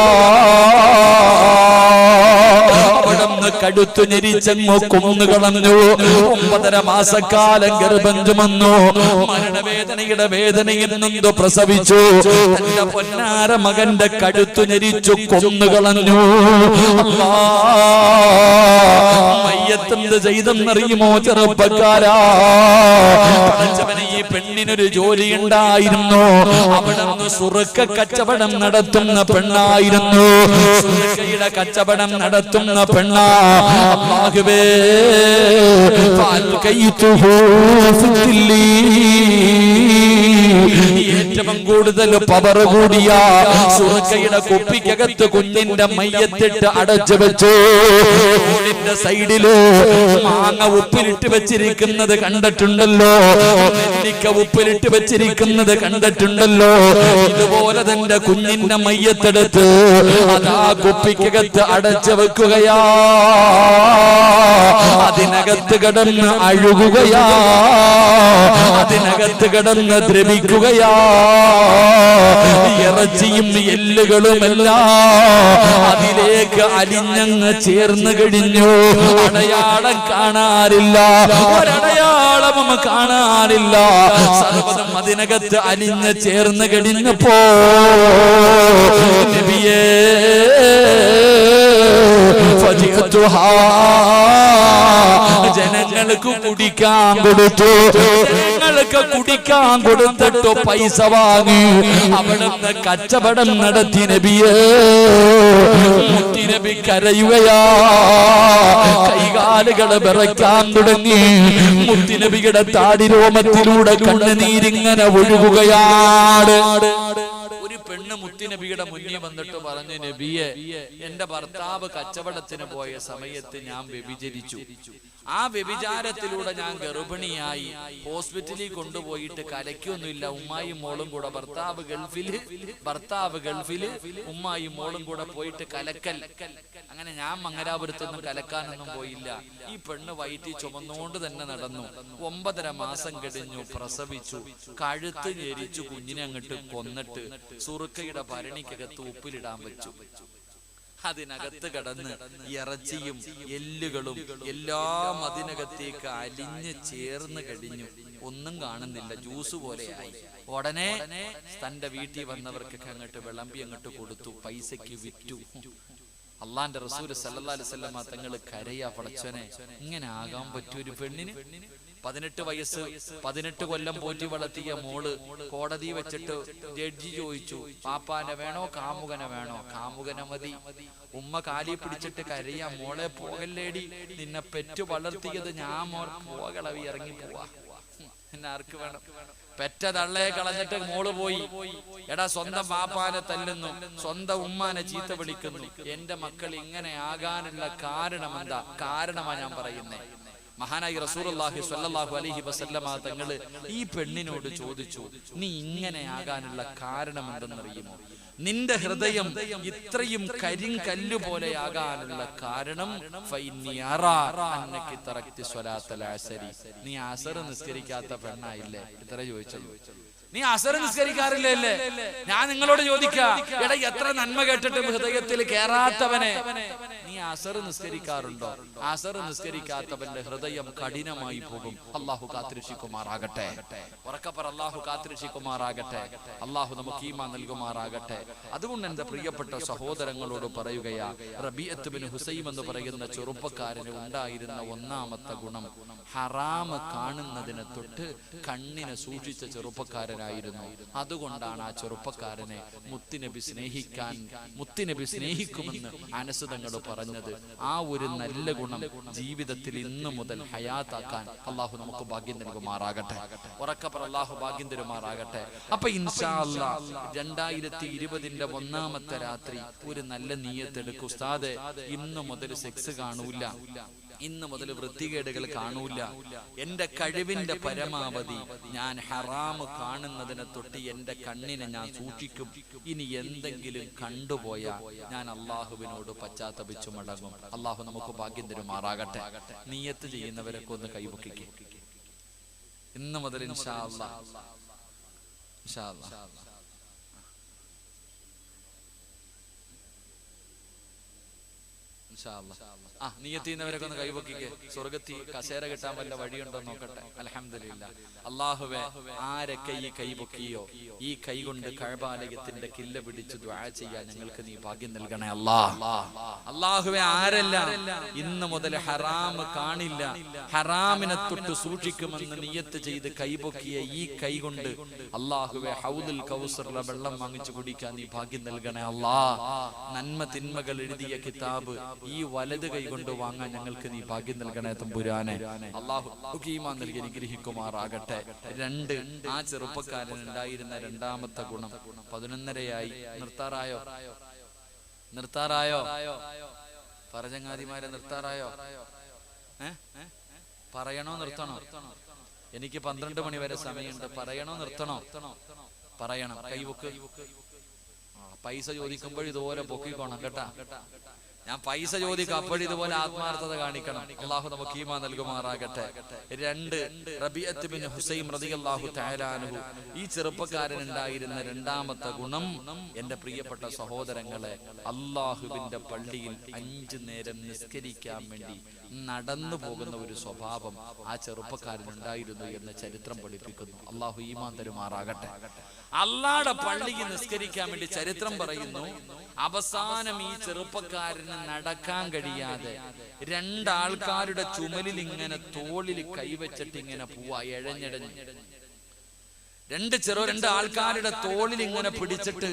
അവിടുന്ന് കഴുത്തു ഞെരിച്ചങ്ങു കൊന്നുകളഞ്ഞു. 9.5 മാസക്കാലം ഗർഭം ചുമന്നു. മരണവേദനയുടെ വേദനയിൽ നിന്നു പ്രസവിച്ചു. തന്റെ പൊന്നാര മകന്റെ കഴുത്തു ഞെരിച്ചു കൊന്നുകളഞ്ഞു. മയ്യത്തെന്ത് ചെയ്തെന്നറിയുമോ ചെറുപ്പക്കാരാ? പടച്ചവനെ, ഈ പെണ്ണിനൊരു ജോലി ഉണ്ടായിരുന്നു. അവിടുന്ന് സുറുക്ക കച്ചവടം നടത്തുന്ന പെണ്ണായിരുന്നു. സുറുക്കയുടെ കച്ചവടം നടത്തുന്ന പെണ്ണാ. അല്ലാഹുവേ, ഏറ്റവും കൂടുതൽ പവർ കൂടിയ സുറുക്കയുടെ കുപ്പിക്കകത്ത് കുഞ്ഞിന്റെ മയ്യത്തിട്ട് അടച്ചു വെച്ചു. റോഡിന്റെ സൈഡില് മാങ്ങ ഉപ്പിലിട്ട് വെച്ചിരിക്കുന്നത് കണ്ടിട്ടുണ്ടല്ലോ, നെല്ലിക്ക ഉപ്പിലിട്ട് വെച്ചിരിക്കുന്നത് കണ്ടിട്ടുണ്ടല്ലോ. ഇതുപോലെ തന്റെ കുഞ്ഞിന്റെ മയ്യത്തെടുത്ത് അതാ കുപ്പിക്കകത്ത് അടച്ചു വെക്കുകയാ. അതിനകത്ത് കിടന്ന് അഴുകുകയാ. അതിനകത്ത് കിടന്ന് ദ്രവിക്കുകയാ. ഇറച്ചിയും എല്ലുകളുമെല്ലാം അതിലേക്ക് അലിഞ്ഞങ്ങ് ചേർന്ന് കഴിഞ്ഞു. അടയാളം കാണാറില്ല, ഒരടയാളവും കാണാറില്ല. സർവ്വതും അതിനകത്ത് അലിഞ്ഞ് ചേർന്ന് കഴിഞ്ഞപ്പോ നബിയേ ജനങ്ങൾക്ക് കുടിക്കാൻ കൊടുത്തു. ജനങ്ങൾക്ക് കുടിക്കാൻ കൊടുത്തിട്ട് പൈസ വാങ്ങി അവിടുന്ന് കച്ചവടം നടത്തി. നബിയേ, മുത്തുനബി കരയുകയാ. കൈകാലുകൾ വിറയ്ക്കാൻ തുടങ്ങി. മുത്തുനബിയുടെ താടിരോമത്തിലൂടെ കണ്ണുനീരിങ്ങനെ ഒഴുകുകയാണ്. ഒരു പെണ്ണ് മുത്തുനബിയുടെ മുന്നിൽ വന്നിട്ട് പറഞ്ഞു, നബിയെ, എന്റെ ഭർത്താവ് കച്ചവടത്തിന് പോയ സമയത്ത് ഞാൻ വ്യഭിചരിച്ചു. ആ വ്യഭിചാരത്തിലൂടെ ഞാൻ ഗർഭിണിയായി. ഹോസ്പിറ്റലിൽ കൊണ്ടുപോയിട്ട് കലയ്ക്കൊന്നുമില്ല. ഉമ്മായും മോളും കൂടെ, ഭർത്താവ് ഗൾഫില് ഉമ്മായും മോളും കൂടെ പോയിട്ട് കലക്കൽ. അങ്ങനെ ഞാൻ മംഗലാപുരത്തൊന്നും കലക്കാനൊന്നും പോയില്ല. ഈ പെണ്ണ് വയറ്റിൽ ചുമന്നുകൊണ്ട് തന്നെ നടന്നു. 9.5 മാസം കഴിഞ്ഞു, പ്രസവിച്ചു. കഴുത്ത് ഞെരിച്ചു കുഞ്ഞിനെ അങ്ങോട്ട് കൊന്നിട്ട് സുറുക്കയുടെ ഭരണിക്കകത്ത് ഉപ്പിലിടാൻ വെച്ചു. അതിനകത്ത് കടന്ന് ഇറച്ചിയും എല്ലുകളും എല്ലാം അതിനകത്തേക്ക് അലിഞ്ഞ് ചേർന്ന് കഴിഞ്ഞു. ഒന്നും കാണുന്നില്ല, ജ്യൂസ് പോലെയായി. ഉടനെ തന്റെ വീട്ടിൽ വന്നവർക്കൊക്കെ അങ്ങോട്ട് വിളമ്പി അങ്ങോട്ട് കൊടുത്തു. പൈസക്ക് വിറ്റു. അള്ളാന്റെ റസൂൽ സല്ലല്ലാഹു അലൈഹി വസല്ലം തങ്ങൾ കരയാ, പടച്ചോനെ, ഇങ്ങനെ ആകാൻ പറ്റൊരു പെണ്ണിന്? 18 വയസ്സ്, 18 കൊല്ലം പോറ്റി വളർത്തിയ മോള് കോടതി വെച്ചിട്ട് ജഡ്ജി ചോദിച്ചു, പാപ്പാനെ വേണോ കാമുകനെ വേണോ? കാമുകനെ മതി. ഉമ്മ കാലി പിടിച്ചിട്ട് കരയാ, മോളെ പോകല്ലേടി, നിന്നെ പെറ്റു വളർത്തിയത് ഞാൻ, പോകളവി ഇറങ്ങി പോവാ, എന്നെ ആർക്ക് വേണം? പെറ്റ തള്ളയെ കളഞ്ഞിട്ട് മോള് പോയി. എടാ, സ്വന്തം പാപ്പാനെ തല്ലുന്നു, സ്വന്തം ഉമ്മാനെ ചീത്ത വിളിക്കുന്നു. എന്റെ മക്കൾ ഇങ്ങനെ ആകാനുള്ള കാരണം എന്താ? കാരണമാ ഞാൻ പറയുന്നേ. മഹാനായി റസൂലുള്ളാഹി സ്വല്ലല്ലാഹു അലൈഹി വസല്ലമ തങ്ങള് ഈ പെണ്ണിനോട് ചോദിച്ചു, നീ ഇങ്ങനെ ആകാനുള്ള കാരണം എന്തെന്നറിയുമോ? നിന്റെ ഹൃദയം ഇത്രയും കരിങ്കല്ല് പോലെയാകാനുള്ള കാരണം നീ അസർ നിസ്കരിക്കാത്ത പെണ്ണായില്ലേ? ഇത്ര ചോദിച്ചത്. നീ അസർ നിസ്കരിക്കാറില്ലേ? ഞാൻ നിങ്ങളോട് ചോദിക്കാം, എടാ, എത്ര നന്മ കേട്ടിട്ടും ഹൃദയത്തിൽ കേറാത്തവനെ, നീ അസർ നിസ്കരിക്കാറുണ്ടോ? അസർ നിസ്കരിക്കാത്തവന്റെ ഹൃദയം കഠിനമായി പോകും. അള്ളാഹു കാത്തിരക്ഷിക്കുമാറാകട്ടെ. ഉറക്കപ്പറ, അള്ളാഹു കാത്തിരക്ഷിക്കുമാറാകട്ടെ. അള്ളാഹു നമുക്ക് ഈമാൻ നൽകുമാറാകട്ടെ. അതുകൊണ്ട് എന്റെ പ്രിയപ്പെട്ട സഹോദരങ്ങളോട് പറയുകയാ, റബീഅത്ത് ബിൻ ഹുസൈം എന്ന് പറയുന്ന ചെറുപ്പക്കാരന് ഉണ്ടായിരുന്ന ഒന്നാമത്തെ ഗുണം, ഹറാമ് കാണുന്നതിനെ തൊട്ട് കണ്ണിനെ സൂക്ഷിച്ച ചെറുപ്പക്കാരനായിരുന്നു. അതുകൊണ്ടാണ് ആ ചെറുപ്പക്കാരനെ മുത്തുനബി സ്നേഹിക്കുമെന്ന് അനസ് തങ്ങൾ പറഞ്ഞത്. ആ ഒരു നല്ല ഗുണം ജീവിതത്തിൽ ഇന്നു മുതൽ ഹയാത്താക്കാൻ അള്ളാഹു നമുക്ക് ഭാഗ്യം നൽകുമാറാകട്ടെ. ഉറക്കപ്പറ, അള്ളാഹു ഭാഗ്യം തരുമാറാകട്ടെ. അപ്പൊ ഇൻഷാ അല്ലാഹ് 2020 ഒന്നാമത്തെ രാത്രി ഒരു നല്ല നിയ്യത്തെടുക്കും. ഉസ്താദേ, ഇന്നു മുതൽ സെക്സ് കാണൂല, ഇന്ന് മുതൽ വൃത്തികേടുകൾ കാണൂല, എന്റെ കഴിവിന്റെ പരമാവധി ഞാൻ ഹറാമ് കാണുന്നതിനെ തൊട്ട് എന്റെ കണ്ണിനെ ഞാൻ സൂക്ഷിക്കും. ഇനി എന്തെങ്കിലും കണ്ടുപോയാൽ ഞാൻ അള്ളാഹുവിനോട് പശ്ചാത്തപിച്ചു മടങ്ങും. അള്ളാഹു നമുക്ക് ഭാഗ്യം തരുമാറാകട്ടെ. നിയ്യത്ത് ചെയ്യുന്നവരൊക്കെ ഒന്ന് കൈവക്കിക്കും. ഇന്ന് മുതൽ ഇൻഷാ അല്ലാഹ് ഇൻഷാ അല്ലാഹ്. നിയ്യത്ത് ചെയ്യുന്നവരൊക്കെ ഒന്ന് കൈപൊക്കിക്കേ. സ്വർഗത്തിൽ കസേര കിട്ടാൻ വല്ല വഴിയുണ്ടോ നോക്കട്ടെ. അൽഹംദുലില്ലാഹ്. അല്ലാഹുവേ, ആരൊക്കെ ഈ കൈ പൊക്കിയോ ഈ കൈ കൊണ്ട് കഅബാലയത്തിന്റെ കില്ല പിടിച്ച് ദുആ ചെയ്യാൻ ഞങ്ങൾക്ക് നീ ഭാഗ്യം നൽകണേ അല്ലാഹ്. അല്ലാഹുവേ, ആരെല്ലാം ഇന്ന് മുതൽ ഹറാം കാണില്ല, ഹറാമിനെ തൊട്ട് സൂക്ഷിക്കുമെന്ന് നിയ്യത്ത് ചെയ്ത് കൈപൊക്കിയ ഈ കൈ കൊണ്ട് അല്ലാഹുവേ ഹൗദുൽ കൗസറിലെ വെള്ളം വാങ്ങിച്ചു കുടിക്കാൻ നീ ഭാഗ്യം നൽകണേ അല്ലാഹ്. നന്മ തിന്മകൾ എഴുതിയ കിതാബ് ഈ വലത് കൈ കൊണ്ട് വാങ്ങാൻ ഞങ്ങൾക്ക് നീ ഭാഗ്യം നൽകണേ തമ്പുരാനെ. അല്ലാഹു ഈമാൻ നൽകി അനുഗ്രഹിക്കുമാറാകട്ടെ. രണ്ട്, ആ ചെറുപ്പക്കാരൻ ഉണ്ടായിരുന്ന രണ്ടാമത്തെ ഗുണം 11:30 നിർത്താറായോ? നിർത്താറായോ? പറചങ്ങാതിമാരെ നിർത്താറായോ? പറയണോ നിർത്തണോ? എനിക്ക് 12 മണി വരെ സമയമുണ്ട്. പറയണോ നിർത്തണോ? പറയണം. കൈവക്ക്. പൈസ ചോദിക്കുമ്പോൾ ഇതുപോലെ പൊക്കിക്കോണം കേട്ടാ. ഞാൻ പൈസ ചോദിക്കും, അപ്പോഴിതുപോലെ ആത്മാർത്ഥത കാണിക്കണം. അള്ളാഹു നമുക്ക് ഈമാൻ നൽകുമാറാകട്ടെ. രണ്ട്, റബീഅത്ത് ബിൻ ഹുസൈം റളിയല്ലാഹു തആല അൻഹു, ഈ ചെറുപ്പക്കാരൻ ഉണ്ടായിരുന്ന രണ്ടാമത്തെ ഗുണം, എന്റെ പ്രിയപ്പെട്ട സഹോദരങ്ങളെ, അള്ളാഹുവിന്റെ പള്ളിയിൽ 5 നേരം നിസ്കരിക്കാൻ വേണ്ടി നടന്നു പോകുന്ന ഒരു സ്വഭാവം ആ ചെറുപ്പക്കാരനുണ്ടായിരുന്നു എന്ന് ചരിത്രം പഠിപ്പിക്കുന്നു. അള്ളാഹു ഈമാൻ തരുമാറാകട്ടെ. അള്ളാഹുടെ പള്ളിയിൽ നിസ്കരിക്കാൻ വേണ്ടി ചരിത്രം പറയുന്നു, അവസാനം ഈ ചെറുപ്പക്കാരന് നടക്കാൻ കഴിയാതെ 2 ആൾക്കാരുടെ ചുമലിൽ ഇങ്ങനെ തോളിൽ കൈവച്ചിട്ട് ഇങ്ങനെ പോവാ, എഴഞ്ഞെഴഞ്ഞ്. 2 ആൾക്കാരുടെ തോളിൽ ഇങ്ങനെ പിടിച്ചിട്ട്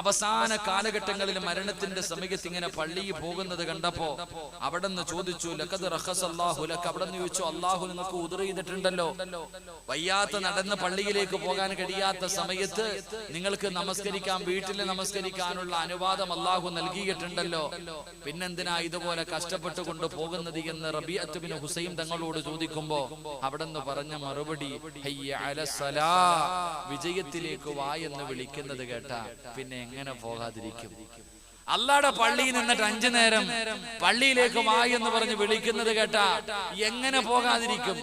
അവസാന കാലഘട്ടങ്ങളിൽ മരണത്തിന്റെ സമയത്ത് ഇങ്ങനെ പള്ളിയിൽ പോകുന്നത് കണ്ടപ്പോ അവിടെ നിന്ന് ചോദിച്ചു, ലഖദ് റഖസല്ലാഹു ലക, അവിടെ നിന്ന് ചോദിച്ചു, അള്ളാഹു നിങ്ങൾക്ക് ഉദ്ർ ചെയ്തിട്ടുണ്ടല്ലോ, വയ്യാത്ത നടന്ന് പള്ളിയിലേക്ക് പോകാൻ കഴിയാത്ത സമയത്ത് നിങ്ങൾക്ക് നമസ്കരിക്കാൻ, വീട്ടിൽ നമസ്കരിക്കാനുള്ള അനുവാദം അള്ളാഹു നൽകിയിട്ടുണ്ടല്ലോ, പിന്നെന്തിനാ ഇതുപോലെ കഷ്ടപ്പെട്ട് കൊണ്ട് പോകുന്നത് എന്ന് റബീഅത്ത് ബിൻ ഹുസൈം തങ്ങളോട് ചോദിക്കുമ്പോ അവിടെ നിന്ന് പറഞ്ഞ മറുപടി, ഹയ്യ അലസ്സലാ, വിജയത്തിലേക്ക് വാ എന്ന് വിളിക്കുന്നത് കേട്ടാ പിന്നെ എങ്ങനെ പോകാതിരിക്കും? അള്ളാഹുടെ പള്ളിയിൽ നിന്നിട്ട് 5 നേരം പള്ളിയിലേക്ക് വാ എന്ന് പറഞ്ഞ് വിളിക്കുന്നത് കേട്ടാ എങ്ങനെ പോകാതിരിക്കും?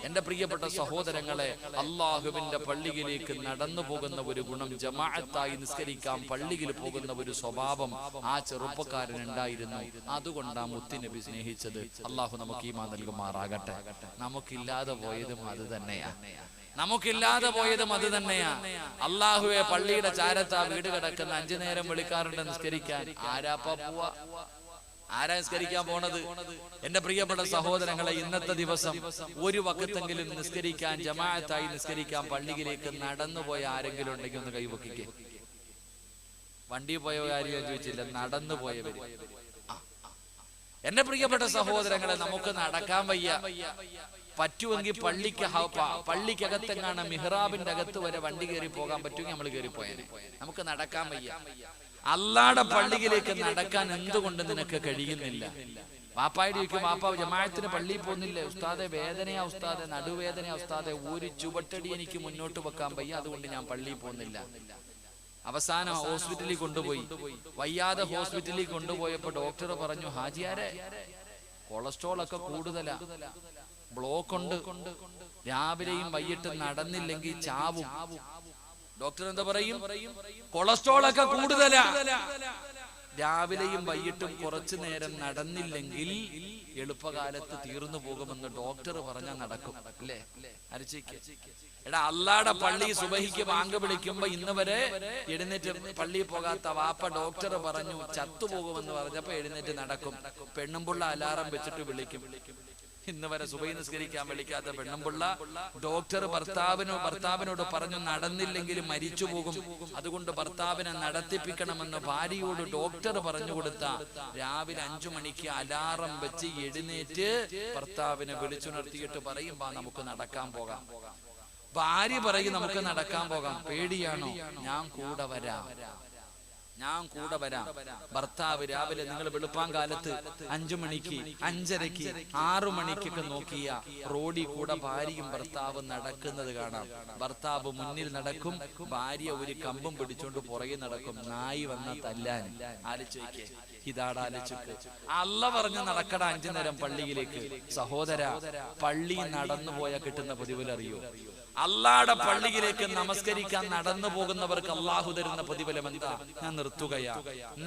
എന്റെ പ്രിയപ്പെട്ട സഹോദരങ്ങളെ, അള്ളാഹുവിന്റെ പള്ളിയിലേക്ക് നടന്നു പോകുന്ന ഒരു ഗുണം, ജമാഅത്തായി നിസ്കരിക്കാൻ പള്ളിയിൽ പോകുന്ന ഒരു സ്വഭാവം ആ ചെറുപ്പക്കാരൻ ഉണ്ടായിരുന്നു. അതുകൊണ്ടാ മുത്തുനബി സ്നേഹിച്ചത്. അള്ളാഹു നമുക്ക് ഈമാൻ നൽകുമാറാകട്ടെ. നമുക്കില്ലാതെ പോയതും അത് തന്നെയാ. അള്ളാഹുവെ, പള്ളിയുടെ ചാരത്താ വീട് കിടക്കുന്ന 5 നേരം വിളിക്കാറുണ്ട് നിസ്കരിക്കാൻ. ആരാപ്പാ പോവാ? ആരാ നിസ്കരിക്കാൻ പോണത്? എന്റെ പ്രിയപ്പെട്ട സഹോദരങ്ങളെ, ഇന്നത്തെ ദിവസം ഒരു വക്കത്തെങ്കിലും നിസ്കരിക്കാൻ, ജമാഅത്തായി നിസ്കരിക്കാൻ പള്ളിയിലേക്ക് നടന്നുപോയ ആരെങ്കിലും ഉണ്ടെങ്കിൽ ഒന്ന് കൈവക്കിക്കേ. വണ്ടി പോയ കാര്യം ചോദിച്ചില്ല, നടന്നു പോയവര്. എന്റെ പ്രിയപ്പെട്ട സഹോദരങ്ങളെ, നമുക്ക് നടക്കാൻ വയ്യ. പറ്റുമെങ്കിൽ പള്ളിക്കകത്തെങ്ങാണ് മിഹ്റാബിന്റെ അകത്ത് വരെ വണ്ടി കയറി പോകാൻ പറ്റുമെങ്കിൽ നമ്മൾ കയറി പോയേനെ. നമുക്ക് നടക്കാൻ വയ്യ. അള്ളാഹുടെ പള്ളിയിലേക്ക് നടക്കാൻ എന്തുകൊണ്ട് നിനക്ക് കഴിയുന്നില്ല? വാപ്പായിട്ട് ചോദിക്കും, വാപ്പ ജമാഅത്തിന് പള്ളിയിൽ പോകുന്നില്ലേ? ഉസ്താദെ, വേദനയാ ഉസ്താദെ, നടുവേദനയാ ഉസ്താദെ, ഒരു ചുവട്ടടി എനിക്ക് മുന്നോട്ട് വെക്കാൻ വയ്യ, അതുകൊണ്ട് ഞാൻ പള്ളിയിൽ പോകുന്നില്ല. അവസാനം ഹോസ്പിറ്റലിൽ കൊണ്ടുപോയി. വയ്യാതെ ഹോസ്പിറ്റലിൽ കൊണ്ടുപോയപ്പോ ഡോക്ടർ പറഞ്ഞു, ഹാജിയാരെ, കൊളസ്ട്രോൾ ഒക്കെ കൂടുതലാ, ബ്ലോക്ക് ഉണ്ട്, രാവിലെയും വൈകിട്ട് നടന്നില്ലെങ്കിൽ ചാവും. ഡോക്ടർ എന്താ പറയും? കൊളസ്ട്രോൾ ഒക്കെ കൂടുതലാ, രാവിലെയും വൈകിട്ടും കുറച്ചു നേരം നടന്നില്ലെങ്കിൽ എളുപ്പകാലത്ത് തീർന്നു പോകുമെന്ന് ഡോക്ടർ പറഞ്ഞാൽ നടക്കും അല്ലേ? അരച്ചേക്ക്. എടാ, അള്ളാഹുടെ പള്ളി സുബഹിക്ക് ബാങ്ക് വിളിക്കുമ്പോ ഇന്ന് വരെ എഴുന്നേറ്റ് പള്ളിയിൽ പോകാത്ത വാപ്പ ഡോക്ടർ പറഞ്ഞു ചത്തുപോകുമെന്ന് പറഞ്ഞപ്പോ എഴുന്നേറ്റ് നടക്കും. പെണ്ണുമ്പുള്ള അലാറം വെച്ചിട്ട് വിളിക്കും. ഇന്ന് വരെ സുബഹി നിസ്കരിക്കാൻ വിളിക്കാത്ത പെണ്ണുമ്പുള്ള ഡോക്ടർ ഭർത്താവിനോട് പറഞ്ഞു നടന്നില്ലെങ്കിൽ മരിച്ചു പോകും, അതുകൊണ്ട് ഭർത്താവിനെ നടത്തിപ്പിക്കണമെന്ന് ഭാര്യയോട് ഡോക്ടർ പറഞ്ഞു കൊടുത്ത രാവിലെ 5 മണിക്ക് അലാറം വെച്ച് എഴുന്നേറ്റ് ഭർത്താവിനെ വിളിച്ചുണർത്തിയിട്ട് പറയും, വാ നമുക്ക് നടക്കാൻ പോകാം. ഭാര്യ പറയും, നമുക്ക് നടക്കാൻ പോകാം. പേടിയാണോ? ഞാൻ കൂടെ വരാം. ഭർത്താവ് രാവിലെ, നിങ്ങൾ വെളുപ്പാൻ കാലത്ത് 5 മണിക്ക്, 5:30ക്ക്, 6 മണിക്കൊക്കെ നോക്കിയ റോഡിൽ കൂടെ ഭാര്യയും ഭർത്താവും നടക്കുന്നത് കാണാം. ഭർത്താവ് മുന്നിൽ നടക്കും, ഭാര്യ ഒരു കമ്പും പിടിച്ചോണ്ട് പുറകെ നടക്കും. നായി വന്ന തല്ലാൻ. ആലോചിക്കേ, ഇതാടാലോചിക്ക്. അല്ല പറഞ്ഞ് നടക്കട 5 നേരം പള്ളിയിലേക്ക്. സഹോദര, പള്ളി നടന്നു പോയാൽ കിട്ടുന്ന പ്രതിഫലം അറിയോ? അള്ളാടെ പള്ളിയിലേക്ക് നമസ്കരിക്കാൻ നടന്നു പോകുന്നവർക്ക് അള്ളാഹു തരുന്ന പ്രതിഫലം എന്താ? ഞാൻ നിർത്തുകയാ.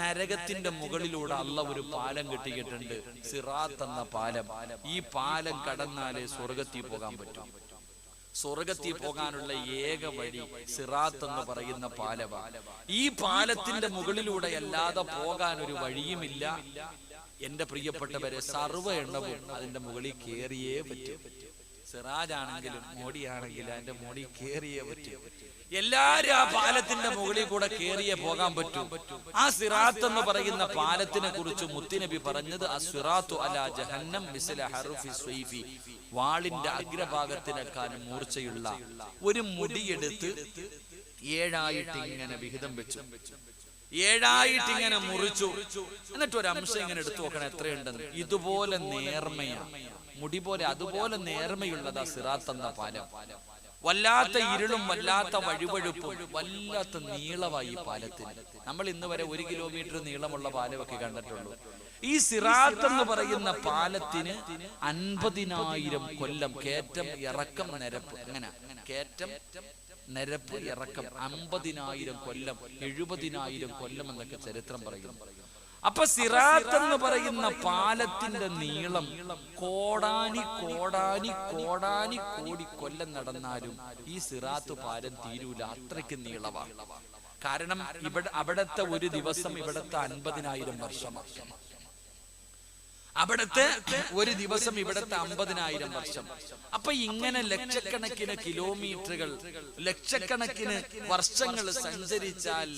നരകത്തിന്റെ മുകളിലൂടെ അള്ള ഒരു പാലം കെട്ടിയിട്ടുണ്ട്, സിറാത്ത് എന്ന പാലം. ഈ പാലം കടന്നാലേ സ്വർഗത്തിൽ പോകാൻ പറ്റും. സ്വർഗത്തിൽ പോകാനുള്ള ഏക വഴി സിറാത്ത് എന്ന് പറയുന്ന പാലമാണ്. ഈ പാലത്തിന്റെ മുകളിലൂടെ അല്ലാതെ പോകാൻ ഒരു വഴിയുമില്ല. എന്റെ പ്രിയപ്പെട്ടവരെ, സർവ്വ എണ്ണവും അതിന്റെ മുകളിൽ കേറിയേ പറ്റും. സിറാജാണെങ്കിലും മോഡിയാണെങ്കിലും അതിന്റെ മോടി കേറിയേ പറ്റും. എല്ലാരും ആ പാലത്തിന്റെ മുകളിൽ കൂടെ കേറിയേ പോകാൻ പറ്റും. ആ സിറാത്ത് എന്ന് പറയുന്ന പാലത്തിനെ കുറിച്ച് മുത്തുനബി പറഞ്ഞത് അസ്വിറാത്തു അലാ ജഹന്നം മിസ്ല ഹർഫി സ്വൈഫി. വാളിന്റെ അഗ്രഭാഗത്തിനേക്കാളും മൂർച്ചയുള്ള ഒരു മുടിയെടുത്ത് 7ആയിട്ട് ഇങ്ങനെ വിഹിതം വെച്ചു, 7ആയിട്ട് ഇങ്ങനെ മുറിച്ചു. എന്നിട്ട് ഒരു അംശം ഇങ്ങനെ എടുത്തു നോക്കണം എത്രയുണ്ടെന്ന്. ഇതുപോലെ നേർമയാണ് മുടി പോലെ, അതുപോലെ നേർമയുള്ളതാ സിറാത്ത് എന്ന പാലം. വല്ലാത്ത ഇരുളും വല്ലാത്ത വഴുവഴുപ്പും വല്ലാത്ത നീളമായി പാലത്തിന്. നമ്മൾ ഇന്ന് വരെ 1 കിലോമീറ്റർ നീളമുള്ള പാലമൊക്കെ കണ്ടിട്ടുള്ളൂ. ഈ സിറാത്ത് എന്ന് പറയുന്ന പാലത്തിന് 50,000 കൊല്ലം കയറ്റം ഇറക്കം നിരപ്പ്, അങ്ങനെ കയറ്റം നിരപ്പ് ഇറക്കം 50,000 കൊല്ലം 70,000 കൊല്ലം എന്നൊക്കെ ചരിത്രം പറയുന്നു. അപ്പൊ സിറാത്ത് എന്ന് പറയുന്ന പാലത്തിന്റെ നീളം കോടാനി കോടാനി കോടാനി കോടി കൊല്ലം നടന്നാലും ഈ സിറാത്ത് പാലം തീരൂല, അത്രയ്ക്ക് നീളമാണ്. കാരണം അവിടത്തെ ഒരു ദിവസം ഇവിടത്തെ 50,000 വർഷമാണ്. അവിടത്തെ ഒരു ദിവസം ഇവിടത്തെ 50,000 വർഷം. അപ്പൊ ഇങ്ങനെ ലക്ഷക്കണക്കിന് കിലോമീറ്ററുകൾ, ലക്ഷക്കണക്കിന് വർഷങ്ങൾ സഞ്ചരിച്ചാൽ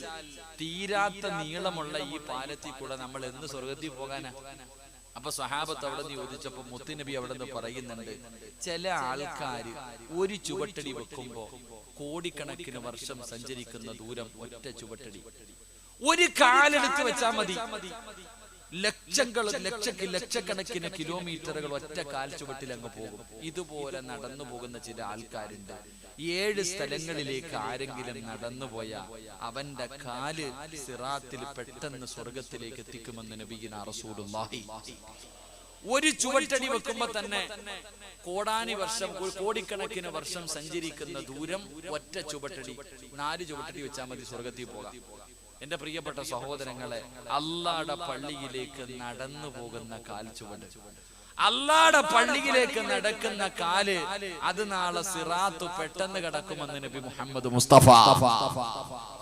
തീരാത്ത നീളമുള്ള ഈ പാലത്തിൽ കൂടെ നമ്മൾ എന്ന് സ്വർഗത്തിൽ പോകാനാ? അപ്പൊ സ്വഹാബത്ത് അവിടെ നിന്ന് ചോദിച്ചപ്പോ മുത്തുനബി അവിടെ നിന്ന് പറയുന്നുണ്ട്, ചില ആൾക്കാര് ഒരു ചുവട്ടടി വെക്കുമ്പോ കോടിക്കണക്കിന് വർഷം സഞ്ചരിക്കുന്ന ദൂരം ഒറ്റ ചുവട്ടടി, ഒരു കാലെടുത്ത് വെച്ചാൽ മതി. ലക്ഷക്കണക്കിന് കിലോമീറ്ററുകൾ ഒറ്റ കാൽ ചുവട്ടിൽ അങ്ങ് പോകും. ഇതുപോലെ നടന്നു പോകുന്ന ചില ആൾക്കാരുണ്ട്. 7 സ്ഥലങ്ങളിലേക്ക് ആരെങ്കിലും നടന്നുപോയാ അവന്റെ കാല് സിറാത്തിൽ പെട്ടെന്ന് സ്വർഗത്തിലേക്ക് എത്തിക്കുമെന്ന് നബിയിന റസൂലുള്ളാഹി. ഒരു ചുവട്ടടി വെക്കുമ്പോ തന്നെ കോടാനി വർഷം, കോടിക്കണക്കിന് വർഷം സഞ്ചരിക്കുന്ന ദൂരം ഒറ്റ ചുവട്ടടി, 4 ചുവട്ടടി വെച്ചാൽ മതി, സ്വർഗത്തിൽ പോകാം. എന്റെ പ്രിയപ്പെട്ട സഹോദരങ്ങളെ, അള്ളാടെ പള്ളിയിലേക്ക് നടന്നു പോകുന്ന കാൽ ചുവട്, അള്ളാടെ പള്ളിയിലേക്ക് നടക്കുന്ന കാല്, അത് നാളെ സിറാത്ത് പെട്ടെന്ന് കിടക്കുമെന്ന് നബി മുഹമ്മദ് മുസ്തഫ.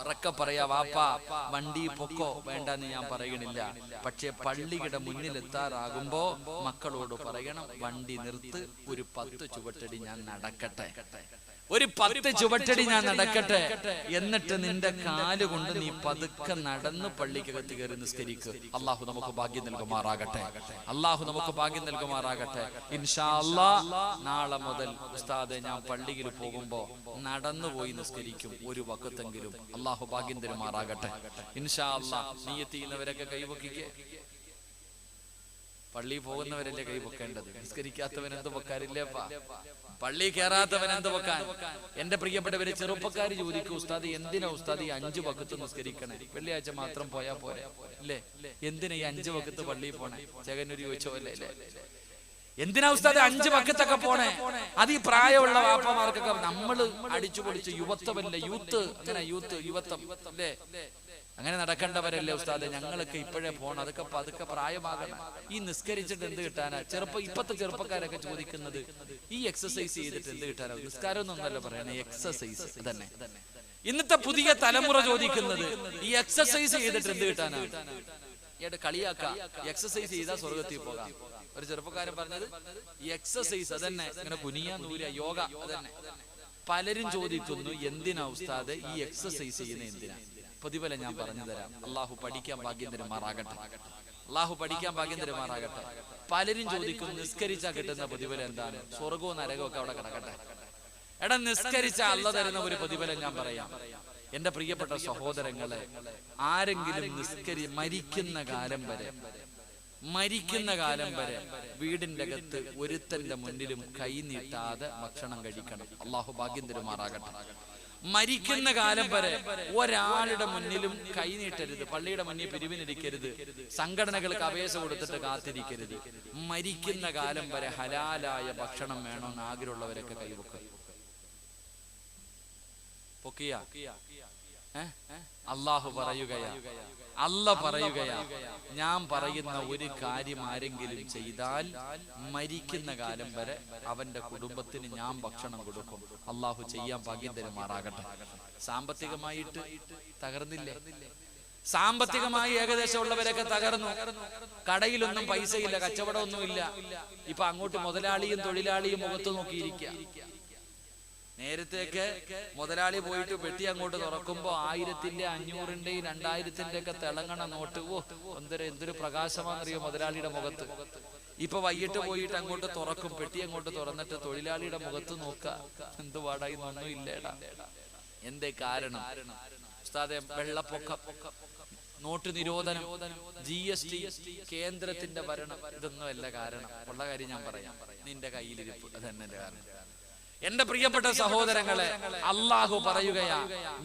ഉറക്കെ പറയാ, വാപ്പാ വണ്ടി പൊക്കോ വേണ്ടെന്ന് ഞാൻ പറയണില്ല. പക്ഷെ പള്ളിയുടെ മുന്നിലെത്താറാകുമ്പോ മക്കളോട് പറയണം, വണ്ടി നിർത്ത്, ഒരു 10 ചുവട്ടടി ഞാൻ നടക്കട്ടെ, ഒരു 10 ചുവട്ടടി ഞാൻ നടക്കട്ടെ. എന്നിട്ട് നിന്റെ കാല് കൊണ്ട് നീ പതുക്കെ നടന്ന് പള്ളിക്കകത്ത് കയറി നിസ്കരിക്ക്. അള്ളാഹു നമുക്ക് ഭാഗ്യം നൽകുമാറാകട്ടെ. അള്ളാഹു നമുക്ക് ഭാഗ്യം നൽകുമാറാകട്ടെ. ഇൻഷാ അല്ലാഹ് നാളെ മുതൽ ഉസ്താദെ ഞാൻ പള്ളിയിൽ പോകുമ്പോ നടന്നുപോയി നിസ്കരിക്കും, ഒരു വഖത്തെങ്കിലും. അള്ളാഹു ഭാഗ്യം തരുമാറാകട്ടെ. ഇൻഷാ അല്ലാഹ് നിയ്യത്ത് ചെയ്യുന്നവരൊക്കെ കൈവക്കിക്കേ. പള്ളി പോകുന്നവരല്ലേ കൈവക്കേണ്ടത്, നിസ്കരിക്കാത്തവൻ എന്ത് വെക്കാറില്ലേപ്പാ? പള്ളി കയറാത്തവൻ എന്ത് വെക്കാൻ? എന്റെ പ്രിയപ്പെട്ടവര് ചെറുപ്പക്കാര് ചോദിക്കും, ഉസ്താദ് എന്തിനാ ഉസ്താദ് ഈ 5 വഖത്ത് നിസ്കരിക്കണേ? വെള്ളിയാഴ്ച മാത്രം പോയാ പോരെ അല്ലേ? എന്തിനാ ഈ 5 വഖത്ത് പള്ളിയിൽ പോണേ? ചെകന്നൂര് ചോദിച്ചോ അല്ലേ? എന്തിനാ ഉസ്താദ് 5 വഖത്തൊക്കെ പോണേ? അത് ഈ പ്രായമുള്ള വാപ്പമാർക്കൊക്കെ നമ്മള് അടിച്ചു പൊളിച്ച് യുവത്വമല്ലേ, യൂത്ത്, അങ്ങനെ യുവത്വം അല്ലേ, അങ്ങനെ നടക്കേണ്ടവരല്ലേ ഉസ്താദ്? ഞങ്ങളൊക്കെ ഇപ്പോഴേ പോണം, അതൊക്കെ പ്രായമാകണം. ഈ നിസ്കരിച്ചിട്ട് എന്ത് കിട്ടാനാ? ഇപ്പത്തെ ചെറുപ്പക്കാരൊക്കെ ചോദിക്കുന്നത്, ഈ എക്സസൈസ് ചെയ്തിട്ട് എന്ത് കിട്ടാനാ? നിസ്കാരം ഒന്നല്ല പറയണേ, എക്സസൈസ് തന്നെ. ഇന്നത്തെ പുതിയ തലമുറ ചോദിക്കുന്നത്, ഈ എക്സസൈസ് ചെയ്തിട്ട് എന്ത് കിട്ടാനാ? കളിയാക്ക, എക്സസൈസ് ചെയ്താൽ സ്വർഗത്തിൽ പോകാം. ഒരു ചെറുപ്പക്കാരൻ പറഞ്ഞത് ഈ എക്സസൈസ് അതന്നെ, ഇങ്ങനെ കുനിയാ നൂര യോഗ അതന്നെ. പലരും ചോദിക്കുന്നു, എന്തിനാ ഉസ്താദ് ഈ എക്സസൈസ് ചെയ്യുന്ന എന്തിനാ? പ്രതിഫലം ഞാൻ പറഞ്ഞു തരാം. അള്ളാഹു പഠിക്കാൻ ഭാഗ്യം തരുമാറാകട്ടെ. അള്ളാഹു പഠിക്കാൻ ഭാഗ്യം തരുമാറാകട്ടെ. പലരും ചോദിക്കും, നിസ്കരിച്ചാൽ കിട്ടുന്ന പ്രതിഫലം എന്താണ്? സ്വർഗവും നരകവും ഒക്കെ അവിടെ കിടക്കട്ടെ. എടാ, നിസ്കരിച്ച അള്ള തരുന്ന ഒരു പ്രതിഫലം ഞാൻ പറയാം. എന്റെ പ്രിയപ്പെട്ട സഹോദരങ്ങളെ, ആരെങ്കിലും മരിക്കുന്ന കാലം വരെ വീടിന്റെ അകത്ത് ഒരുത്തന്റെ മുന്നിലും കൈ നീട്ടാതെ ഭക്ഷണം കഴിക്കണം. അള്ളാഹു ഭാഗ്യം തരുമാറാകട്ടെ. മരിക്കുന്ന കാലം വരെ ഒരാളുടെ മുന്നിലും കൈനീട്ടരുത്, പള്ളിയുടെ മുന്നിൽ പിരിവിനിരിക്കരുത്, സംഘടനകൾക്ക് അപേക്ഷ കൊടുത്തിട്ട് കാത്തിരിക്കരുത്. മരിക്കുന്ന കാലം വരെ ഹലാലായ ഭക്ഷണം വേണമെന്ന് ആഗ്രഹമുള്ളവരൊക്കെ കൈവക്കുക. പൊക്കിയ അള്ളാഹു പറയുകയാ, ഞാൻ പറയുന്ന ഒരു കാര്യം ആരെങ്കിലും ചെയ്താൽ മരിക്കുന്ന കാലം വരെ അവന്റെ കുടുംബത്തിന് ഞാൻ ഭക്ഷണം കൊടുക്കും. അള്ളാഹു ചെയ്യാൻ ഭാഗ്യം തരുമാറാകട്ടെ. സാമ്പത്തികമായിട്ട് തകർന്നില്ലേ? സാമ്പത്തികമായി ഏകദേശം ഉള്ളവരൊക്കെ തകർന്നു. കടയിലൊന്നും പൈസയില്ല, കച്ചവടമൊന്നുമില്ല. ഇപ്പൊ അങ്ങോട്ട് മുതലാളിയും തൊഴിലാളിയും മുഖത്ത് നോക്കിയിരിക്കുക. നേരത്തെയൊക്കെ മുതലാളി പോയിട്ട് പെട്ടി അങ്ങോട്ട് തുറക്കുമ്പോ 1000-ന്റെ 500-ന്റെയും 2000-ന്റെ ഒക്കെ തിളങ്ങണ നോട്ട്, എന്തൊരു പ്രകാശമാണെന്നറിയോ മുതലാളിയുടെ മുഖത്ത്. ഇപ്പൊ വൈകിട്ട് പോയിട്ട് അങ്ങോട്ട് തുറക്കും, പെട്ടി അങ്ങോട്ട് തുറന്നിട്ട് തൊഴിലാളിയുടെ മുഖത്ത് നോക്ക, എന്ത് പാടായി, ഒന്നും ഇല്ലേടാ. എന്തേ കാരണം? ഉസ്താദെ, വെള്ളപ്പൊക്കം, നോട്ട് നിരോധനം, GST, കേന്ദ്രത്തിന്റെ ഭരണം, ഇതൊന്നും അല്ല കാരണം. ഉള്ള കാര്യം ഞാൻ പറയാം, നിന്റെ കയ്യിലിരിപ്പ്, അത് തന്നെ കാരണം. എന്റെ പ്രിയപ്പെട്ട സഹോദരങ്ങളെ, അള്ളാഹു പറയുകയാ,